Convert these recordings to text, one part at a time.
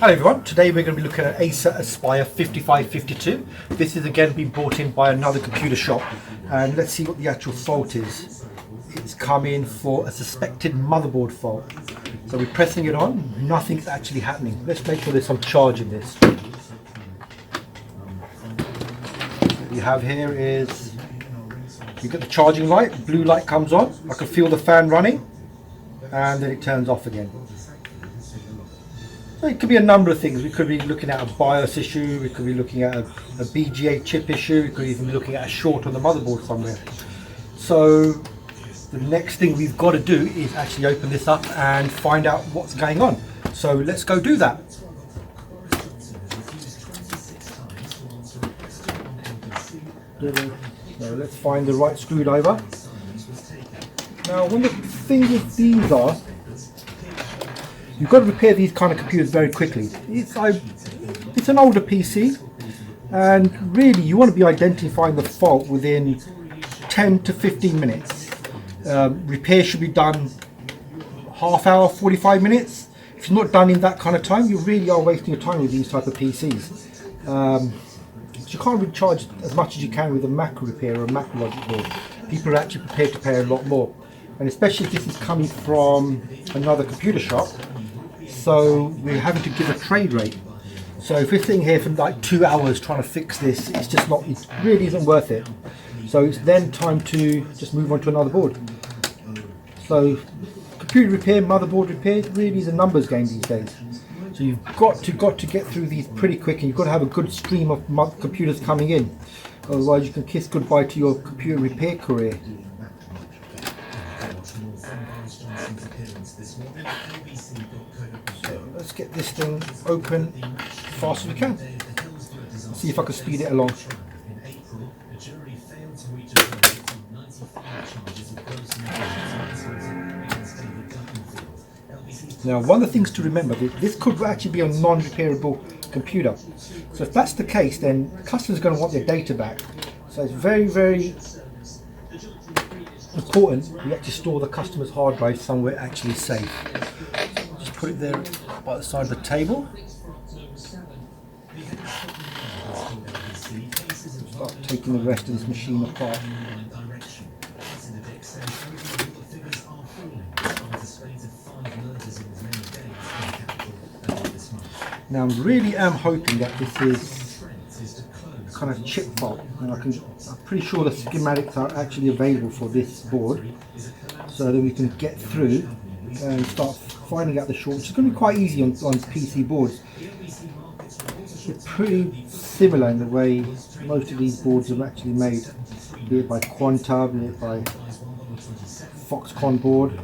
Hello everyone, today we're going to be looking at Acer Aspire 5552. This is again been brought in by another computer shop, and let's see what the actual fault is. It's come in for a suspected motherboard fault. So we're pressing it on, nothing's actually happening. Let's make sure there's some charge in this. What you have here is, you get the charging light, the blue light comes on, I can feel the fan running, and then it turns off again. So it could be a number of things. We could be looking at a BIOS issue, we could be looking at a BGA chip issue, we could even be looking at a short on the motherboard somewhere. So the next thing we've got to do is actually open this up and find out what's going on. So let's go do that. So let's find the right screwdriver. Now one of the things with these are, you've got to repair these kind of computers very quickly. It's an older PC, and really you want to be identifying the fault within 10 to 15 minutes. Repair should be done half hour, 45 minutes. If you're not done in that kind of time, you really are wasting your time with these type of PCs. So you can't really charge as much as you can with a Mac repair or a Mac logic board. People are actually prepared to pay a lot more, and especially if this is coming from another computer shop. So we're having to give a trade rate. So if we're sitting here for like 2 hours trying to fix this, it's just not, it really isn't worth it. So it's then time to just move on to another board. So computer repair, motherboard repair, really is a numbers game these days. So you've got to get through these pretty quick, and you've got to have a good stream of computers coming in. Otherwise you can kiss goodbye to your computer repair career. So let's get this thing open as fast as we can. See if I can speed it along. Now one of the things to remember, this could actually be a non-repairable computer. So if that's the case, then the customer's going to want their data back. So it's very, very important we actually store the customer's hard drive somewhere actually safe. Just put it there by the side of the table. Start taking the rest of this machine apart. Now I really am hoping that this is kind of chip fault, and I'm pretty sure the schematics are actually available for this board, so that we can get through and start finding out the short, which is going to be quite easy on PC boards. They're pretty similar in the way most of these boards are actually made, be it by Quanta, be it by Foxconn board.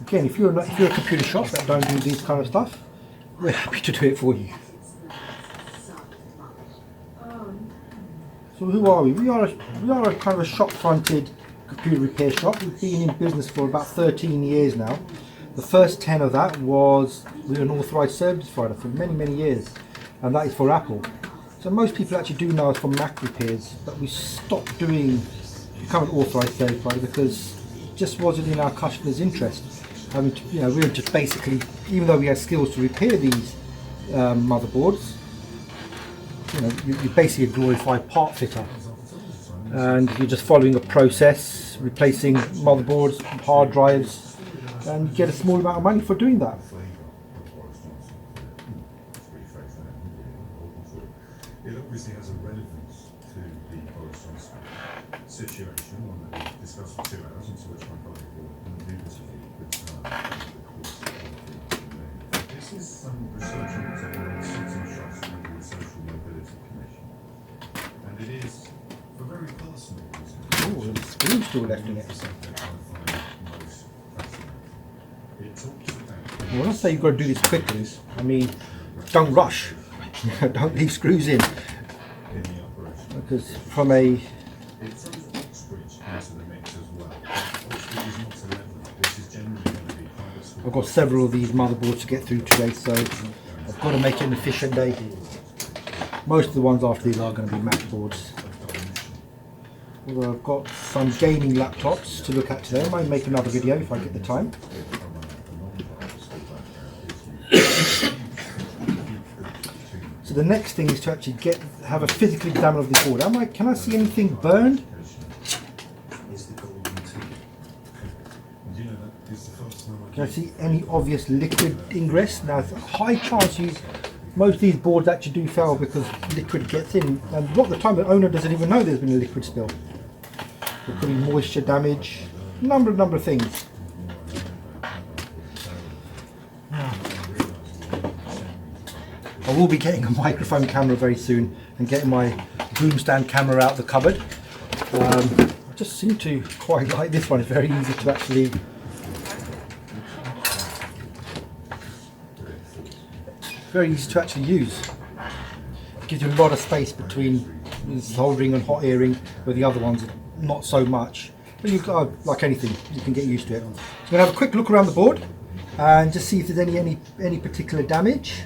Again, if you're a computer shop that don't do these kind of stuff, we're happy to do it for you. So who are we? We are a kind of a shop-fronted computer repair shop. We've been in business for about 13 years now. The first 10 of that was we were an authorised service provider for many, many years, and that is for Apple. So most people actually do know us for Mac repairs, but we stopped becoming an authorised service provider because it just wasn't in our customers' interest. We were just basically, even though we had skills to repair these motherboards, you're basically a glorified part fitter, and you're just following a process, replacing motherboards, hard drives, and you get a small amount of money for doing that. It obviously has a relevance to the Boris Johnson situation, one that we discussed for 2 hours, into which my colleague will do this with you. This is some research on what's happening in city shops under the Social Mobility Commission, and it is for very personal reasons. Oh, there's a screw still left in it. Well, when I say you've got to do this quickly, I mean don't rush. Don't leave screws in, because from a I've got several of these motherboards to get through today, so I've got to make it an efficient day. Most of the ones after these are going to be Mac boards. Although I've got some gaming laptops to look at today. I might make another video if I get the time. So the next thing is to actually have a physical exam of the board. Can I see anything burned? Can I see any obvious liquid ingress? Now, it's a high chance most of these boards actually do fail because liquid gets in, and a lot of the time the owner doesn't even know there's been a liquid spill. There could be moisture damage, a number of things. I will be getting a microphone camera very soon and getting my boom stand camera out the cupboard. I just seem to quite like this one. It's very easy to actually use. It gives you a lot of space between soldering and hot airing, where the other ones not so much. But you've got, like anything, you can get used to it. So I'm going to have a quick look around the board and just see if there's any particular damage.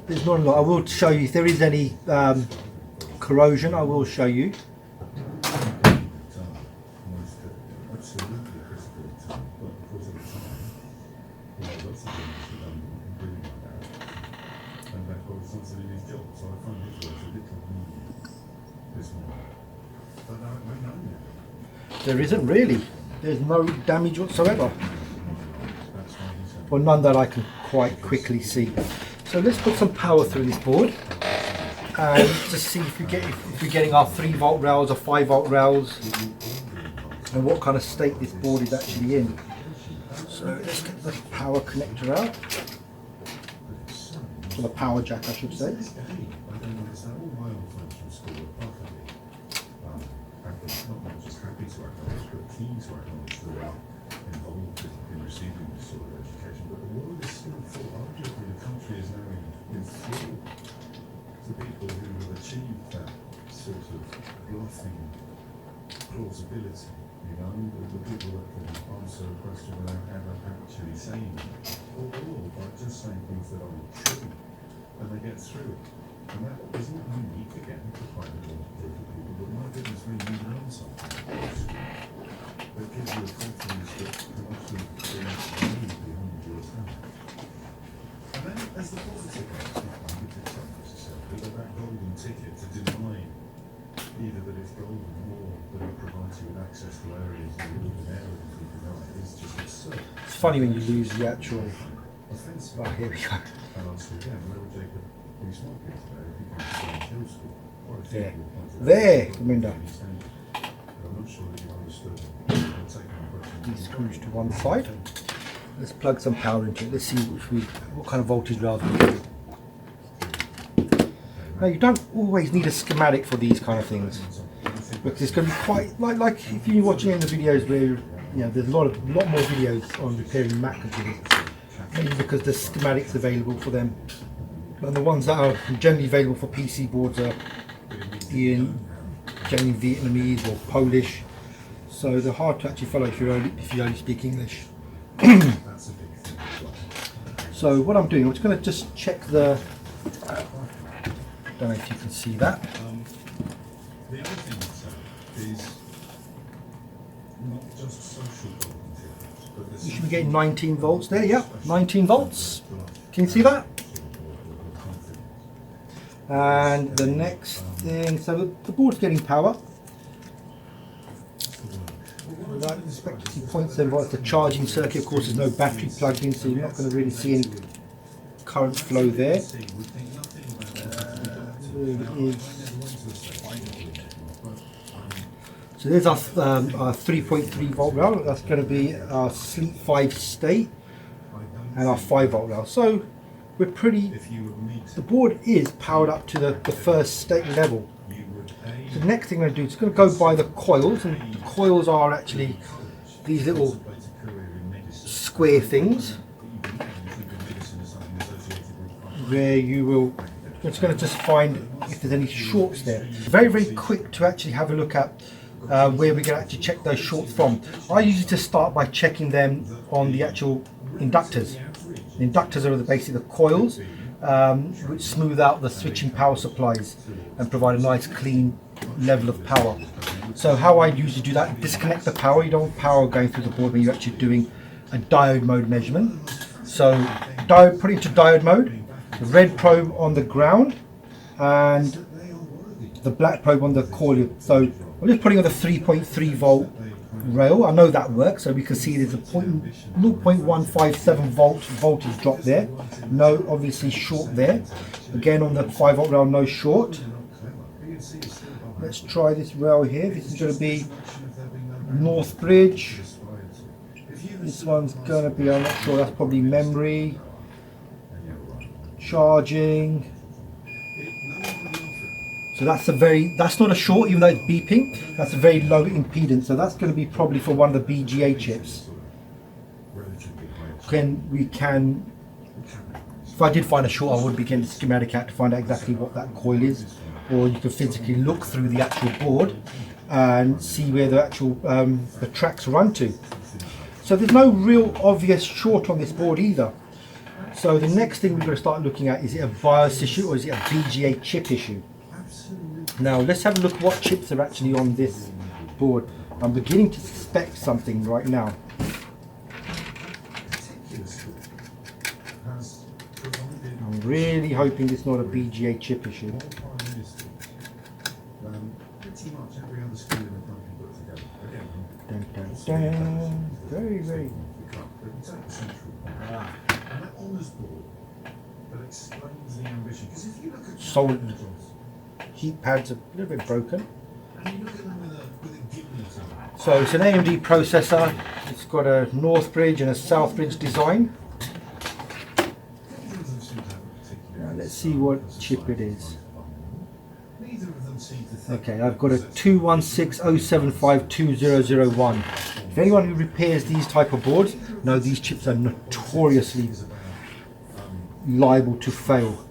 There's not a lot. I will show you if there is any corrosion. I will show you. There isn't really. There's no damage whatsoever. Well, none that I can quite quickly see. So let's put some power through this board and just see if we're getting our 3-volt rails or 5-volt rails and what kind of state this board is actually in. So let's get the power connector out, or the power jack I should say. Plausibility, you know, the people that can answer a question without ever actually saying it, or by just saying things that are true, and they get through it. And that isn't unique again to quite a lot of people, but my goodness, when you learn something that gives you a confidence that can often be behind your attack. And then as the positive aspect, you can tell yourself that golden ticket to deny either that it's golden or that it provides you with access to areas that you live in areas you deny is just absurd. It's funny when you lose the actual. Offensive. Oh, here we go. And I'll say again, where would Jacob be smoking today if he came to Hill School? Or if There. he wanted There, to- Commander. I'm not sure that you understood. I'll take my question. These screws to one side. Let's plug some power into it. Let's see what kind of voltage rails we get. Now you don't always need a schematic for these kind of things, because it's going to be quite like if you're watching in the videos where there's a lot more videos on repairing Mac computers, mainly because there's schematics available for them, and the ones that are generally available for PC boards are in generally Vietnamese or Polish, so they're hard to actually follow if you only speak English. So what I'm doing, I'm just going to just check the. I don't know if you can see that. The other thing is not just social volunteers, but You should be getting 19 volts there, yeah, 19 volts. Can you see that? And the next thing, so the board's getting power. Right, expect to see 0.7 volts. The charging circuit, of course, there's no battery plugged in, so you're not going to really see any current flow there. So there's our 3.3 volt rail. That's going to be our Sleep 5 state and our 5 volt rail. So we're pretty. The board is powered up to the first state level. So the next thing I'm going to do is going to go by the coils, and the coils are actually these little square things where you will. It's going to just find if there's any shorts there. Very, very quick to actually have a look at where we can actually check those shorts from. I usually just start by checking them on the actual inductors. The inductors are basically the coils which smooth out the switching power supplies and provide a nice clean level of power. So how I usually do that, disconnect the power. You don't want power going through the board when you're actually doing a diode mode measurement. So diode, put it into diode mode, the red probe on the ground and the black probe on the coil. So I'm just putting on the 3.3 volt rail. I know that works, so we can see there's a 0.157 voltage drop there. No obviously short there. Again on the 5 volt rail, no short. Let's try this rail here. This is going to be northbridge. This one's going to be, I'm not sure, that's probably memory. Charging. So that's that's not a short, even though it's beeping. That's a very low impedance. So that's going to be probably for one of the BGA chips. Then we can, if I did find a short, I would begin the schematic out to find out exactly what that coil is. Or you can physically look through the actual board and see where the actual the tracks run to. So there's no real obvious short on this board either. So the next thing we're going to start looking at, is it a BIOS issue or is it a BGA chip issue? Now let's have a look what chips are actually on this board. I'm beginning to suspect something right now. I'm really hoping it's not a BGA chip issue. Dun, dun, dun. Very, very. Solid. Heat pads are a little bit broken. So it's an AMD processor. It's got a northbridge and a southbridge design. Now let's see what chip it is. Okay, I've got a 21607520001. If anyone who repairs these type of boards know these chips are notoriously liable to fail.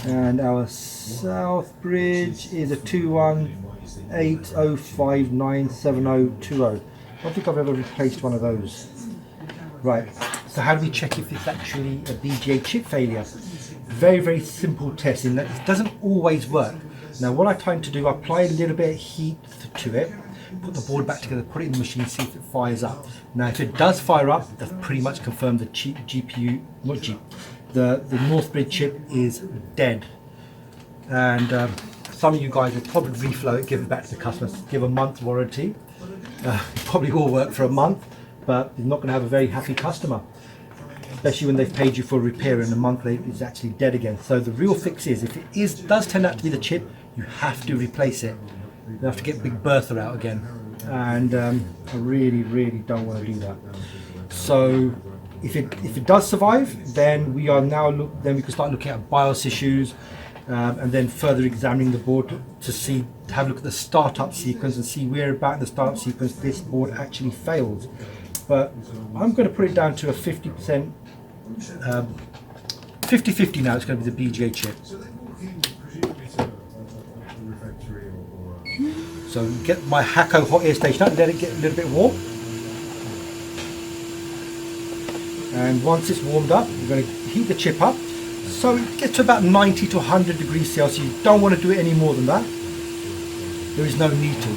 And our southbridge is a 21805970020. I don't think I've ever replaced one of those. Right, so how do we check if it's actually a BGA chip failure? Very, very simple test in that it doesn't always work. Now what I tend to do, I apply a little bit of heat to it, put the board back together, put it in the machine, see if it fires up. Now if it does fire up, that's pretty much confirmed the the northbridge chip is dead. And some of you guys will probably reflow it, give it back to the customer, give a month warranty. It probably will work for a month, but you're not going to have a very happy customer, especially when they've paid you for a repair and a month later it's actually dead again. So the real fix is, if it does turn out to be the chip, you have to replace it. You have to get Big Bertha out again, and I really, really don't want to do that. So if it does survive, then we can start looking at BIOS issues, and then further examining the board to have a look at the startup sequence and see where about in the startup sequence this board actually fails. But I'm going to put it down to a 50%, 50-50 now. It's going to be the BGA chip. So get my Hako hot air station out and let it get a little bit warm. And once it's warmed up, we're going to heat the chip up. So it gets to about 90 to 100 degrees Celsius. You don't want to do it any more than that. There is no need to.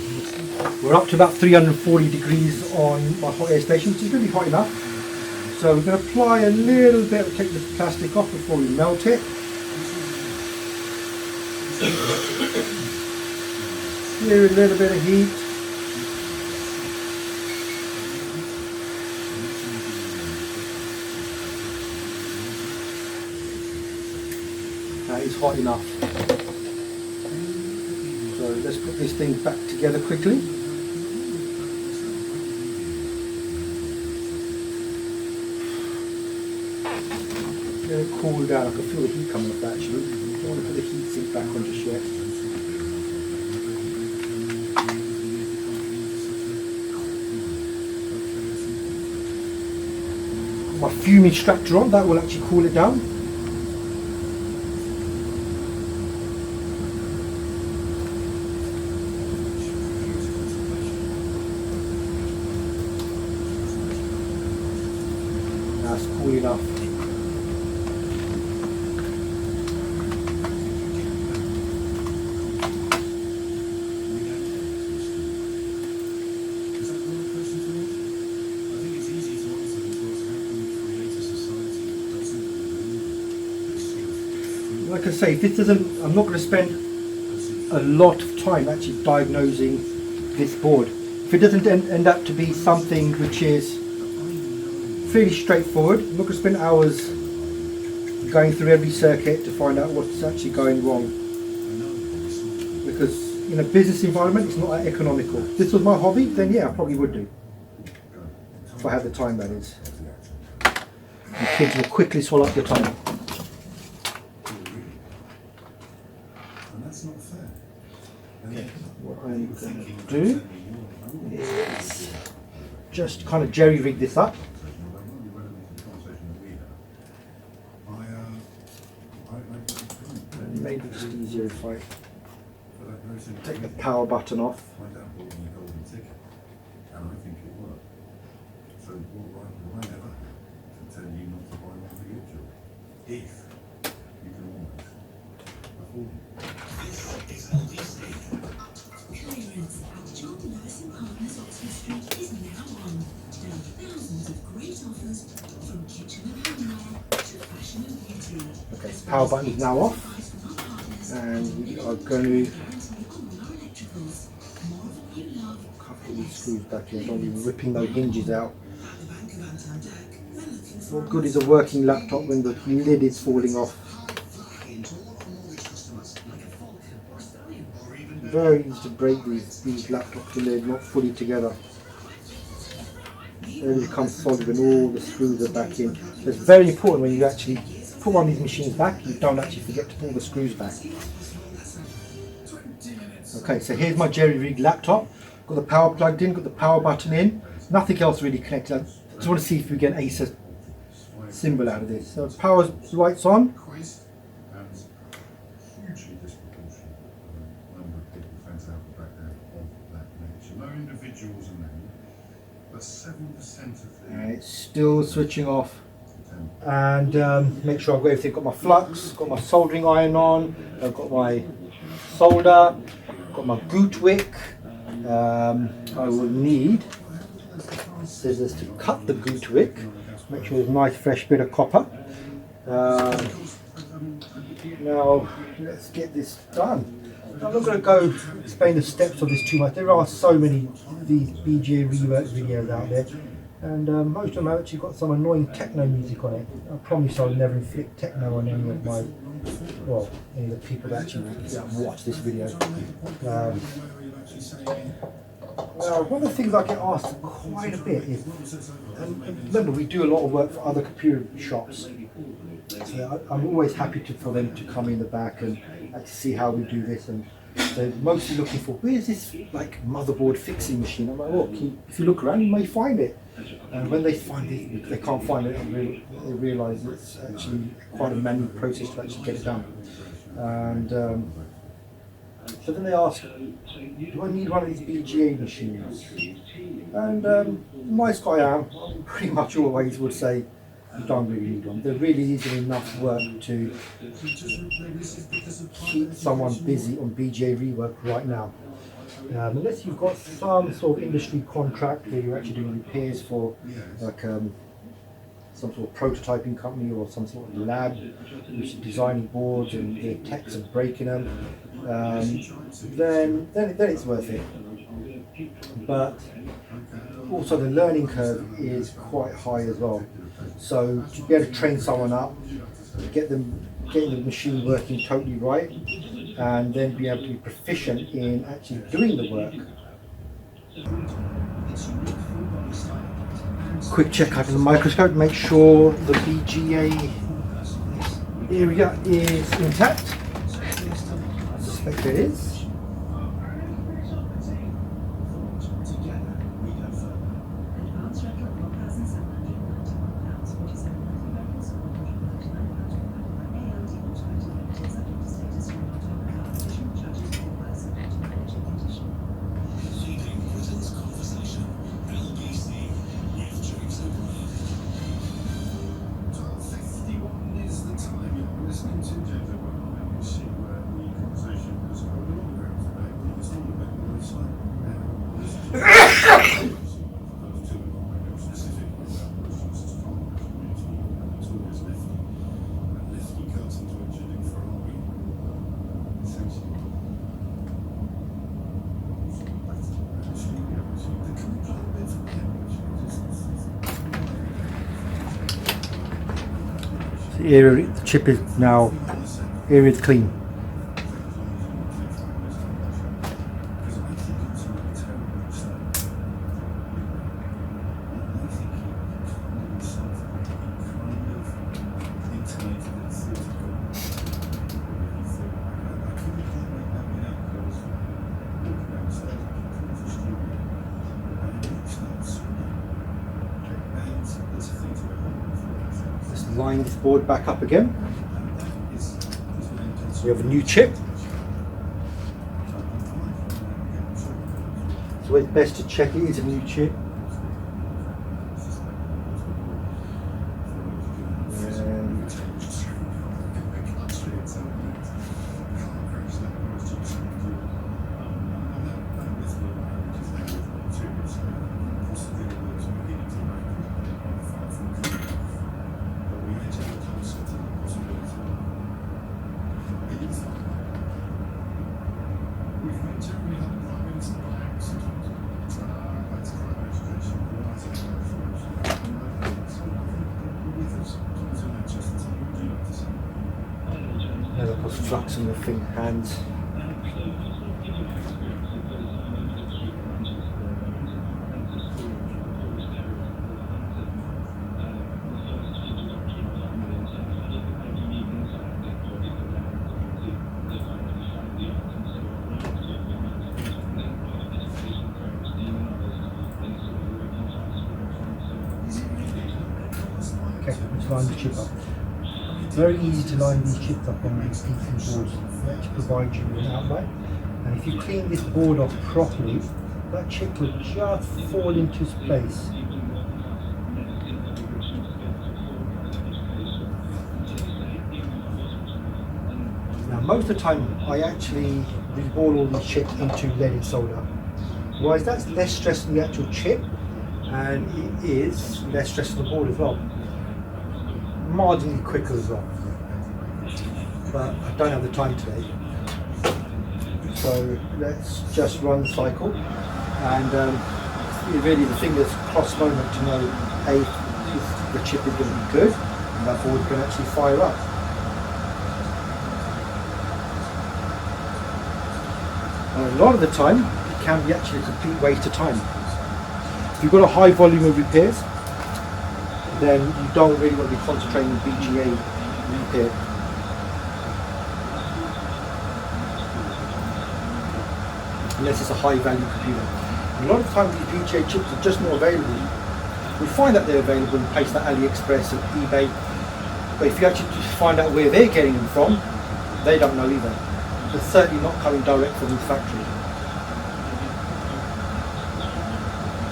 We're up to about 340 degrees on my hot air station, which is really hot enough. So we're going to apply a little bit, take the plastic off before we melt it. Clear a little bit of heat. That is hot enough. So let's put this thing back together quickly. Let it cool down. I can feel the heat coming up actually. I don't want to put the heat sink back on just yet. My fume extractor on, that will actually cool it down. That's cool enough. Like I say, this doesn't, I'm not going to spend a lot of time actually diagnosing this board. If it doesn't end up to be something which is fairly straightforward, I'm not going to spend hours going through every circuit to find out what's actually going wrong. Because in a business environment, it's not that economical. If this was my hobby, then yeah, I probably would do. If I had the time, that is. The kids will quickly swallow up your time. Okay, what I'm going to do is just kind of jerry rig this up. And maybe it's easier if I take the power button off. Okay, power button is now off, and we are going to couple these screws back in. Don't be ripping those hinges out. What good is a working laptop when the lid is falling off? Very easy to break these laptops when they're not fully together. They become solid when all the screws are back in. So it's very important when you actually put one of these machines back, you don't actually forget to pull the screws back. Okay, so here's my jerry rig laptop. Got the power plugged in, got the power button in. Nothing else really connected. I just want to see if we get an Acer symbol out of this. So power lights on. And it's still switching off. And make sure I've got everything. Got my flux, got my soldering iron on, I've got my solder, got my boot wick. I will need scissors to cut the boot wick. Make sure there's a nice fresh bit of copper. Now let's get this done. I'm not going to go explain the steps of this too much. There are so many of these BGA rework videos out there, and most of them have actually got some annoying techno music on it. I promise I'll never inflict techno on any of my, well, any of the people that actually watch this video. Now, one of the things I get asked quite a bit is, and remember we do a lot of work for other computer shops. So I'm always happy for them to come in the back and to see how we do this, and they're mostly looking for, where's this like motherboard fixing machine? I'm like, well, if you look around you may find it. And when they find it, they can't find it, they realise it's actually quite a manual process to actually get it done. And so then they ask, do I need one of these BGA machines? And nice guy I am, pretty much always would say, you don't really need one. There really isn't enough work to keep someone busy on BGA rework right now. Unless you've got some sort of industry contract where you're actually doing repairs for like some sort of prototyping company or some sort of lab which is designing boards and the techs are breaking them, then it's worth it. But also the learning curve is quite high as well. So to be able to train someone up, getting the machine working totally right, and then be able to be proficient in actually doing the work. Quick check under the microscope, make sure the BGA area is intact. I suspect it is. area, the chip is now, area is clean. Let's line this board back up again. We have a new chip. So it's best to check it is a new chip. Never put flux in the hands. Okay, let's line the chip up. Very easy to line these chips up on these PC boards. They actually provide you with an outlet. And if you clean this board off properly, that chip will just fall into its place. Now most of the time I actually reball all these chips into leaded solder. Whereas that's less stress on the actual chip, and it is less stress on the board as well. Marginally quicker as well, but I don't have the time today, so let's just run the cycle. And really the thing that's cross moment to know if the chip is going to be good and that board can actually fire up. And a lot of the time it can be actually a complete waste of time. If you've got a high volume of repairs, then you don't really want to be concentrating on BGA repair. Unless it's a high value computer. And a lot of times these BGA chips are just not available. We find that they're available in places like AliExpress and eBay, but if you actually just find out where they're getting them from, they don't know either. They're certainly not coming direct from the factory.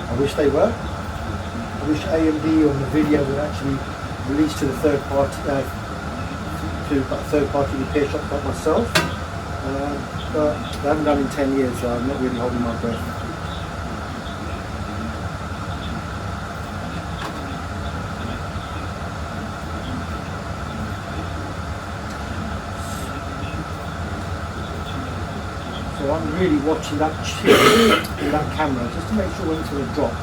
I wish they were. I wish AMD or NVIDIA would actually release to the third party repair shops like myself, but they haven't done in 10 years, so I'm not really holding my breath. So I'm really watching that chip in that camera just to make sure when it's going to drop.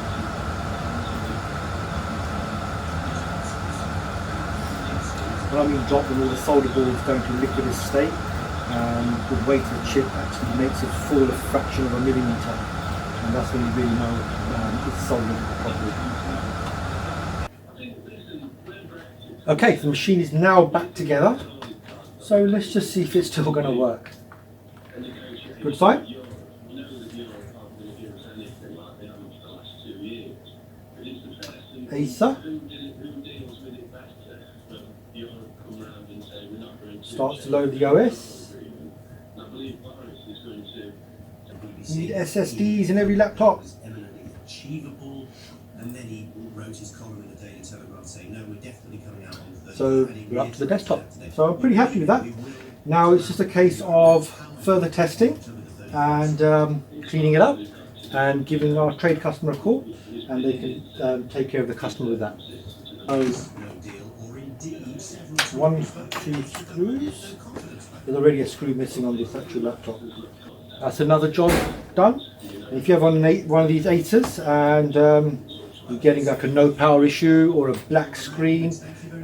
When I mean drop, when all the solder balls go into a liquidous state, and the weight of the chip actually makes it fall a fraction of a millimetre, and that's when you really know it's soldered properly. Okay, the machine is now back together, so let's just see if it's still going to work. Good sign? Acer. Starts to load the OS. You need SSDs in every laptop. So we're up to the desktop. So I'm pretty happy with that. Now it's just a case of further testing and cleaning it up and giving our trade customer a call, and they can take care of the customer with that. One, two screws. There's already a screw missing on this actual laptop. That's another job done. And if you have one of these Acers and you're getting like a no power issue or a black screen,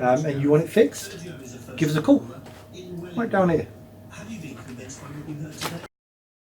and you want it fixed, give us a call. Right down here.